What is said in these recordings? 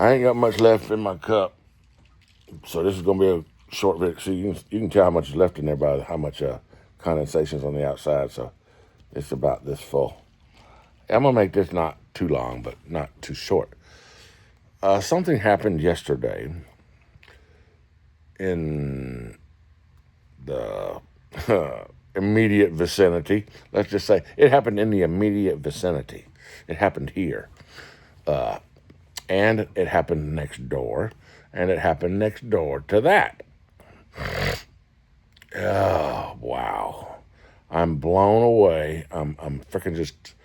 I ain't got much left in my cup, so this is gonna be a short video. So you can tell how much is left in there by how much condensation is on the outside. So it's about this full. I'm gonna make this not too long, but not too short. Something happened yesterday in the immediate vicinity. Let's just say it happened in the immediate vicinity. It happened here. And it happened next door. And it happened next door to that. Oh, wow. I'm blown away. I'm freaking just...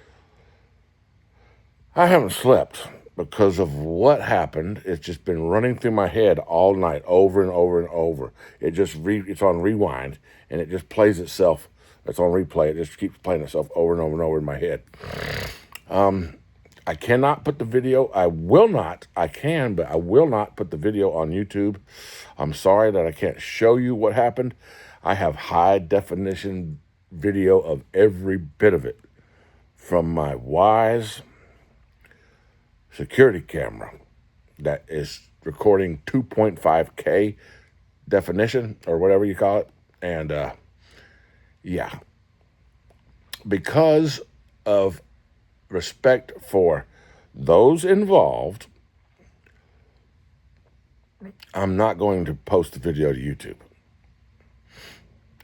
I haven't slept because of what happened. It's just been running through my head all night, over and over and over. It's on rewind, and it just plays itself. It's on replay. It just keeps playing itself over and over and over in my head. I cannot put the video. I will not. I can, but I will not put the video on YouTube. I'm sorry that I can't show you what happened. I have high definition video of every bit of it from my Wyze security camera that is recording 2.5K definition or whatever you call it. And yeah, because of respect for those involved, I'm not going to post the video to YouTube.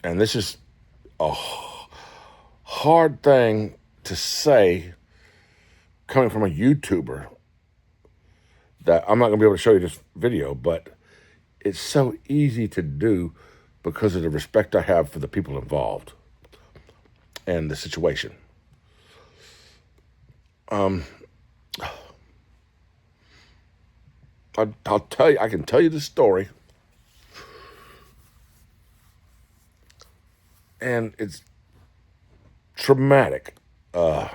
And this is a hard thing to say coming from a YouTuber, that I'm not going to be able to show you this video, but it's so easy to do because of the respect I have for the people involved and the situation. I'll tell you, I can tell you the story, and it's traumatic. Well,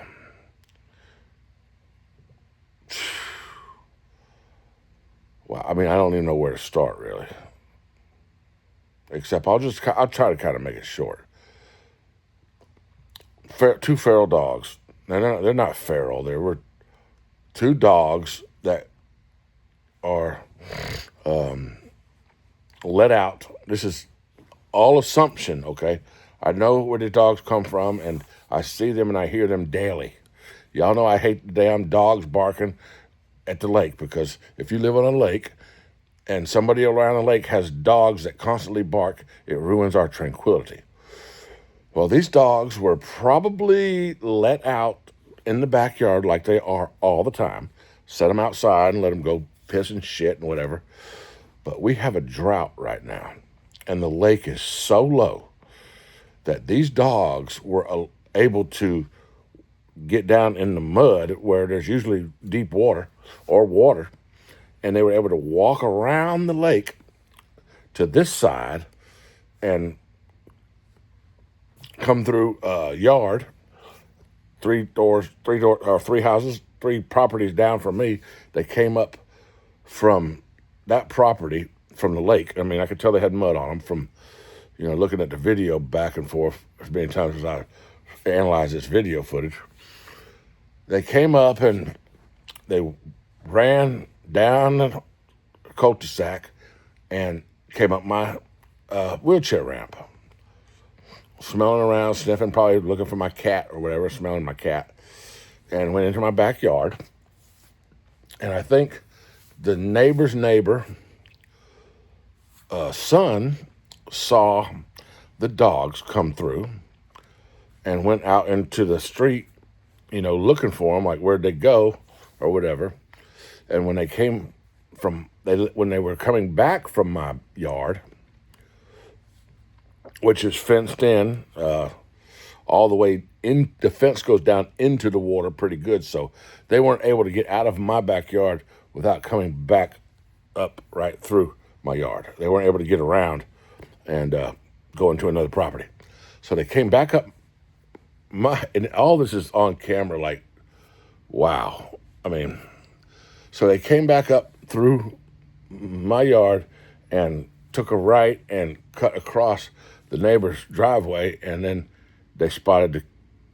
I mean, I don't even know where to start, really. Except I'll try to kind of make it short. Two feral dogs. They're not feral. There were two dogs that are let out. This is all assumption, okay? I know where the dogs come from, and I see them and I hear them daily. Y'all know I hate the damn dogs barking at the lake, because if you live on a lake and somebody around the lake has dogs that constantly bark, it ruins our tranquility. Well, these dogs were probably let out in the backyard like they are all the time. Set them outside and let them go piss and shit and whatever. But we have a drought right now, and the lake is so low that these dogs were able to get down in the mud where there's usually deep water or water, and they were able to walk around the lake to this side and come through a yard, three houses, three properties down from me. They came up from that property from the lake. I mean, I could tell they had mud on them from, looking at the video back and forth as many times as I analyzed this video footage. They came up and they ran down the cul-de-sac and came up my wheelchair ramp, smelling around, sniffing, probably looking for my cat or whatever, smelling my cat, and went into my backyard. And I think the neighbor's neighbor son saw the dogs come through and went out into the street, looking for them, like where'd they go or whatever. And when when they were coming back from my yard, which is fenced in, all the way in, the fence goes down into the water pretty good, so they weren't able to get out of my backyard without coming back up right through my yard. They weren't able to get around and go into another property. So they came back up and all this is on camera, like, wow. I mean, so they came back up through my yard and took a right and cut across the neighbor's driveway, and then they spotted the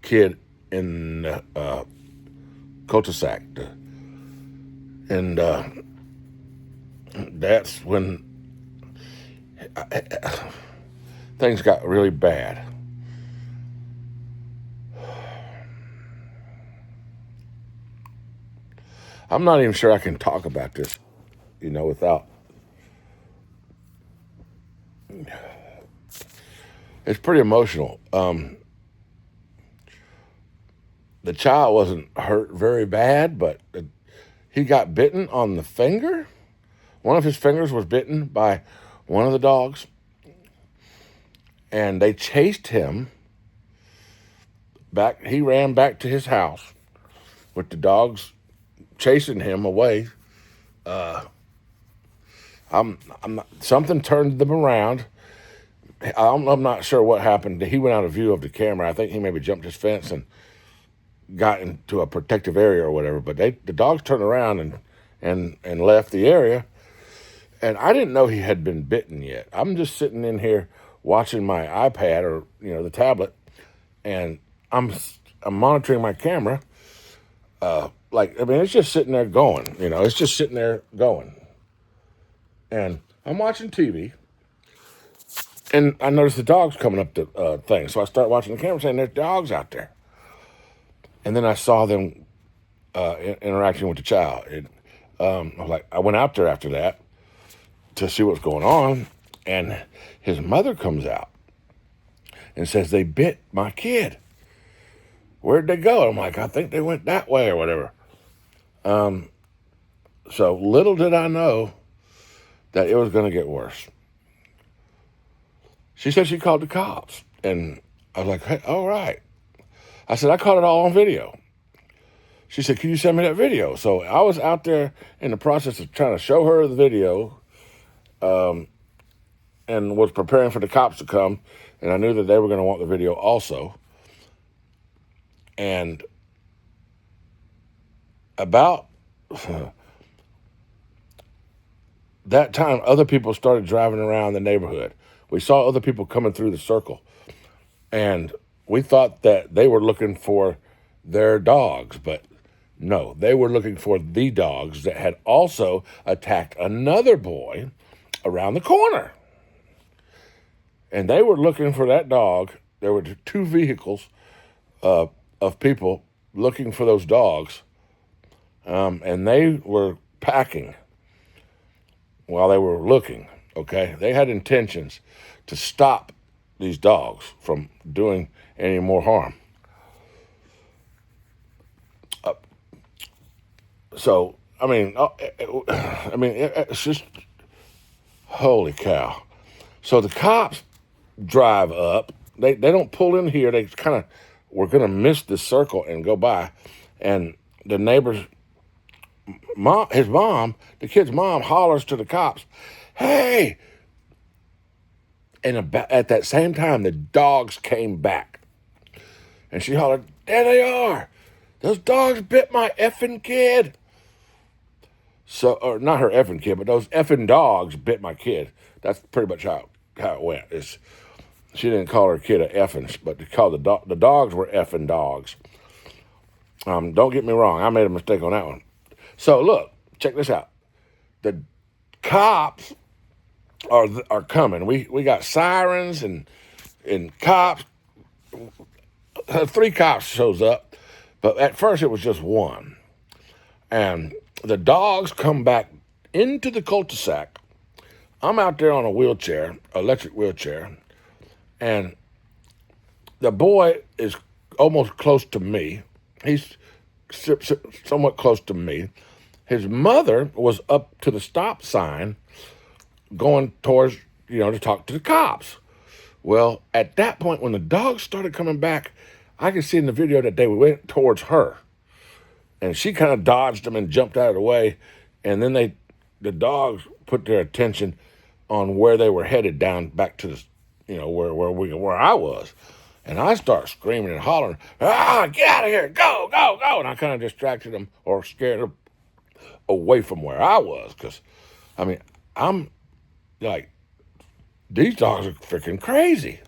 kid in the cul-de-sac. And that's when things got really bad. I'm not even sure I can talk about this, without. It's pretty emotional. The child wasn't hurt very bad, but he got bitten on the finger. One of his fingers was bitten by one of the dogs, and they chased him back. He ran back to his house with the dogs chasing him away. I'm not, something turned them around. I'm not sure what happened. He went out of view of the camera. I think he maybe jumped his fence and got into a protective area or whatever. But the dogs turned around and left the area. And I didn't know he had been bitten yet. I'm just sitting in here watching my iPad or the tablet, and I'm monitoring my camera. It's just sitting there going. It's just sitting there going. And I'm watching TV, and I noticed the dogs coming up the thing. So I start watching the camera, saying there's dogs out there. And then I saw them interacting with the child. I went out there after that to see what's going on, and his mother comes out and says, they bit my kid. Where'd they go? I'm like, I think they went that way or whatever. So little did I know that it was going to get worse. She said she called the cops, and I was like, hey, all right. I said, I caught it all on video. She said, can you send me that video? So I was out there in the process of trying to show her the video, and was preparing for the cops to come, and I knew that they were going to want the video also. And about that time, other people started driving around the neighborhood. We saw other people coming through the circle, and we thought that they were looking for their dogs, but no, they were looking for the dogs that had also attacked another boy around the corner. And they were looking for that dog. There were two vehicles of people looking for those dogs, and they were packing while they were looking, okay? They had intentions to stop these dogs from doing any more harm. It's just, holy cow. So the cops drive up. They don't pull in here. They kind of were going to miss the circle and go by. And the neighbor's mom, the kid's mom, hollers to the cops, hey! And at that same time, the dogs came back. And she hollered, there they are. Those dogs bit my effing kid. So, or not her effing kid, but those effing dogs bit my kid. That's pretty much how it went. She didn't call her kid a effing, but the dogs were effing dogs. Don't get me wrong. I made a mistake on that one. So look, check this out. The cops are coming. We got sirens and cops. 3 cops shows up, but at first it was just one. And the dogs come back into the cul-de-sac. I'm out there on a wheelchair, electric wheelchair, and the boy is almost close to me. He's somewhat close to me. His mother was up to the stop sign going towards, to talk to the cops. Well, at that point, when the dogs started coming back, I could see in the video that they went towards her. And she kind of dodged them and jumped out of the way. And then the dogs put their attention on where they were headed down back to the, where I was. And I start screaming and hollering, get out of here, go, go, go. And I kind of distracted them or scared them away from where I was. Because, I'm like, these dogs are freaking crazy.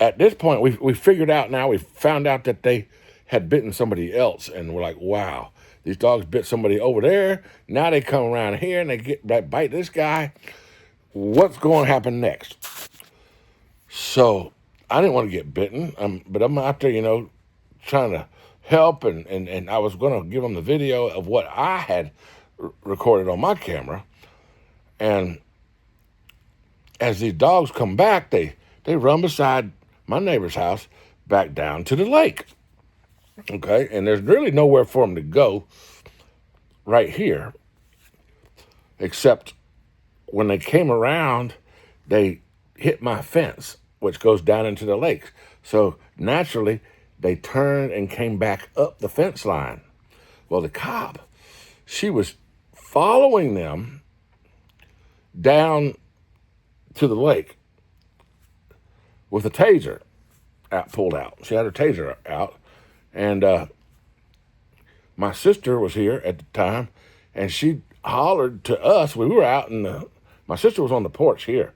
At this point, we figured out now, we found out that they had bitten somebody else, and we're like, wow, these dogs bit somebody over there. Now they come around here and they bite this guy. What's going to happen next? So I didn't want to get bitten, but I'm out there, trying to help, and I was going to give them the video of what I had recorded on my camera. And as these dogs come back, they run beside my neighbor's house back down to the lake. Okay, and there's really nowhere for them to go right here, except when they came around, they hit my fence, which goes down into the lake. So naturally, they turned and came back up the fence line. Well, the cop, she was following them down to the lake with a taser pulled out. She had her taser out, and my sister was here at the time, and she hollered to us. We were out my sister was on the porch here,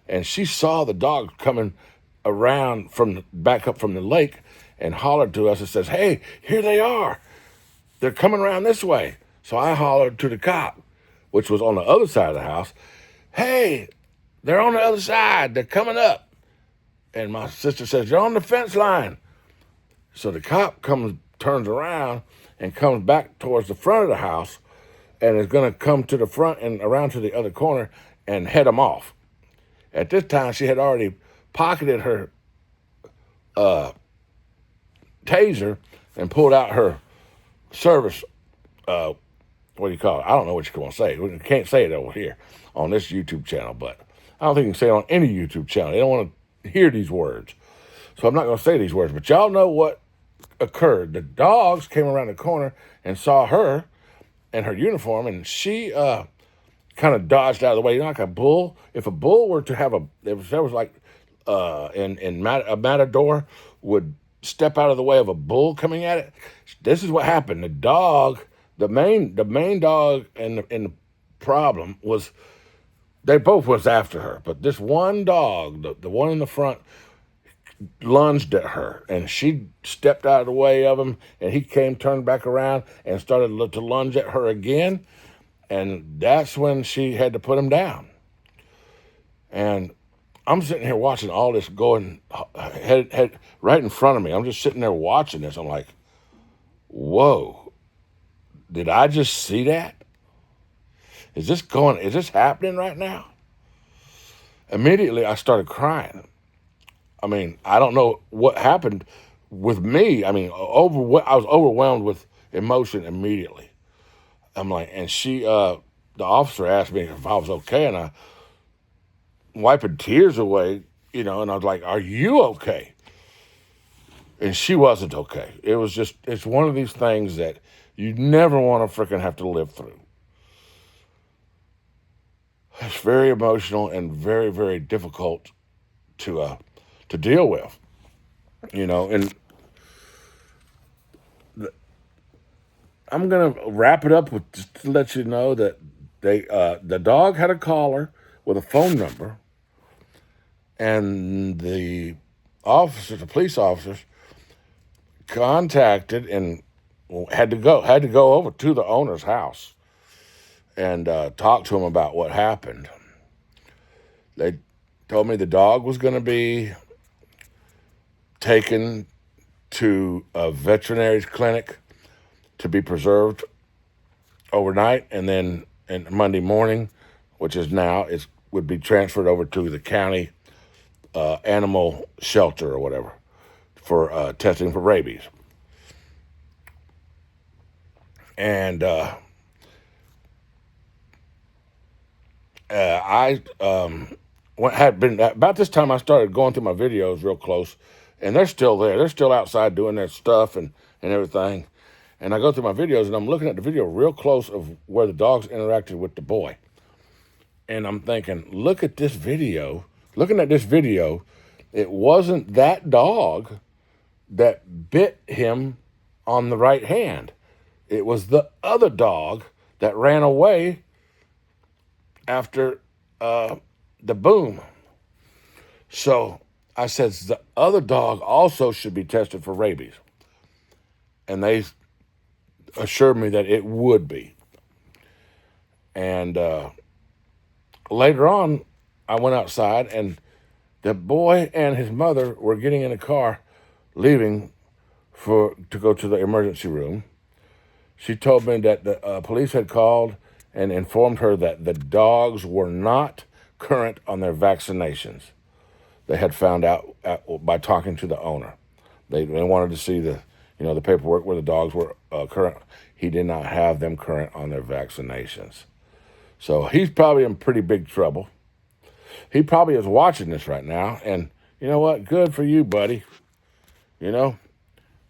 and she saw the dogs coming around back up from the lake, and hollered to us and says, "Hey, here they are. They're coming around this way." So I hollered to the cop, which was on the other side of the house, "Hey, they're on the other side. They're coming up." And my sister says, "They're on the fence line." So the cop turns around and comes back towards the front of the house, and is going to come to the front and around to the other corner and head them off. At this time, she had already pocketed her taser and pulled out her service, what do you call it? I don't know what you want to say. We can't say it over here on this YouTube channel, but I don't think you can say it on any YouTube channel. They don't want to hear these words. So I'm not going to say these words, but y'all know what occurred. The dogs came around the corner and saw her in her uniform, and she kind of dodged out of the way, like a bull. If a bull were to have there was like a matador would step out of the way of a bull coming at it. This is what happened. The dog, the main dog, and the problem was they both was after her, but this one dog, the one in the front, lunged at her, and she stepped out of the way of him, and he turned back around and started to lunge at her again, and that's when she had to put him down. And I'm sitting here watching all this going head right in front of me. I'm just sitting there watching this. I'm like, whoa, did I just see that? Is this happening right now? Immediately, I started crying. I mean, I don't know what happened with me. I mean, I was overwhelmed with emotion immediately. I'm like, and the officer asked me if I was okay, and I wiping tears away, and I was like, "Are you okay?" And she wasn't okay. It's one of these things that you never want to freaking have to live through. It's very emotional and very, very difficult to deal with, and I'm going to wrap it up with just to let you know that the dog had a collar with a phone number, and the police officers contacted and had to go over to the owner's house and talk to him about what happened. They told me the dog was going to be taken to a veterinary clinic to be preserved overnight, and then Monday morning, which is now, would be transferred over to the county animal shelter or whatever for testing for rabies. And I had been about this time I started going through my videos real close, and they're still there. They're still outside doing their stuff and everything. And I go through my videos, and I'm looking at the video real close of where the dogs interacted with the boy. And I'm thinking, look at this video. Looking at this video, it wasn't that dog that bit him on the right hand. It was the other dog that ran away after the boom. So I said, the other dog also should be tested for rabies. and they assured me that it would be. And later on, I went outside, and the boy and his mother were getting in a car, leaving to go to the emergency room. She told me that the police had called and informed her that the dogs were not current on their vaccinations. They had found out by talking to the owner. They wanted to see the paperwork where the dogs were current. He did not have them current on their vaccinations. So he's probably in pretty big trouble. He probably is watching this right now, and you know what? Good for you, buddy. You know,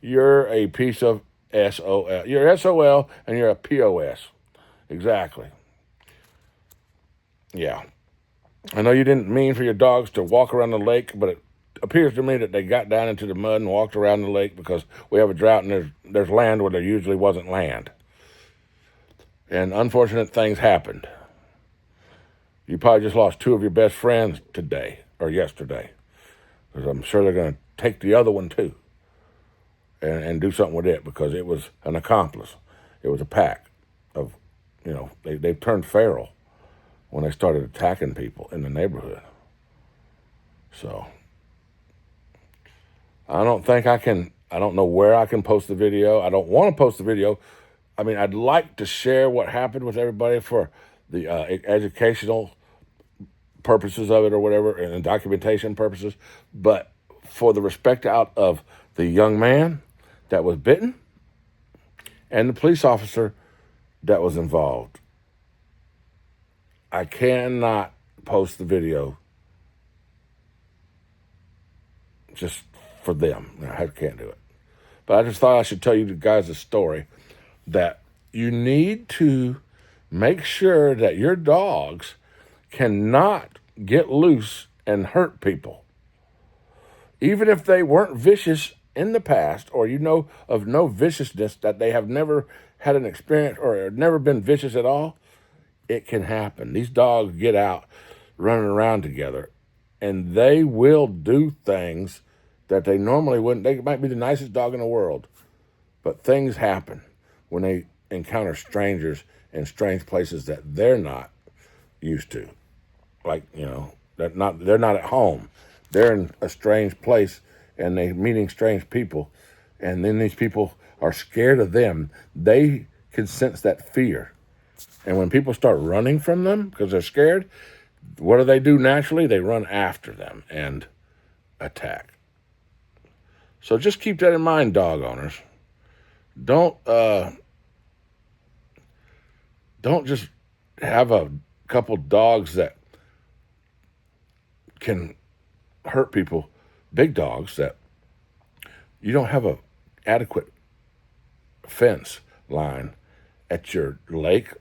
you're a piece of SOL. You're SOL and you're a POS. Exactly. Yeah. I know you didn't mean for your dogs to walk around the lake, but it appears to me that they got down into the mud and walked around the lake because we have a drought and there's land where there usually wasn't land. And unfortunate things happened. You probably just lost two of your best friends today or yesterday, because I'm sure they're going to take the other one too and do something with it, because it was an accomplice. It was a pack of, they turned feral when they started attacking people in the neighborhood. So I don't know where I can post the video. I don't want to post the video. I mean, I'd like to share what happened with everybody for the educational purposes of it or whatever, and documentation purposes. But for the respect out of the young man that was bitten and the police officer that was involved, I cannot post the video just for them. I can't do it. But I just thought I should tell you guys a story that you need to make sure that your dogs cannot get loose and hurt people. Even if they weren't vicious in the past, or you know of no viciousness, that they have never had an experience or never been vicious at all, it can happen. These dogs get out running around together, and they will do things that they normally wouldn't. They might be the nicest dog in the world, but things happen when they encounter strangers in strange places that they're not used to. Like, they're not at home. They're in a strange place, and they're meeting strange people, and then these people are scared of them. They can sense that fear. And when people start running from them because they're scared, what do naturally? They run after them and attack. So just keep that in mind, dog owners. Don't just have a couple dogs that can hurt people, big dogs that you don't have a adequate fence line at your lake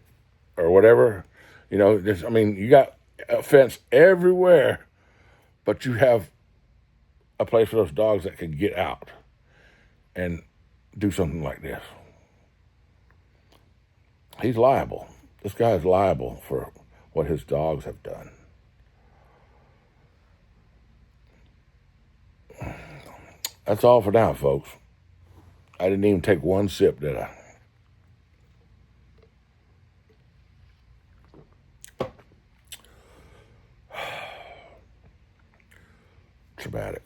or whatever. You got a fence everywhere, but you have a place for those dogs that can get out and do something like this. He's liable. This guy is liable for what his dogs have done. That's all for now, folks. I didn't even take one sip, did I? Traumatic.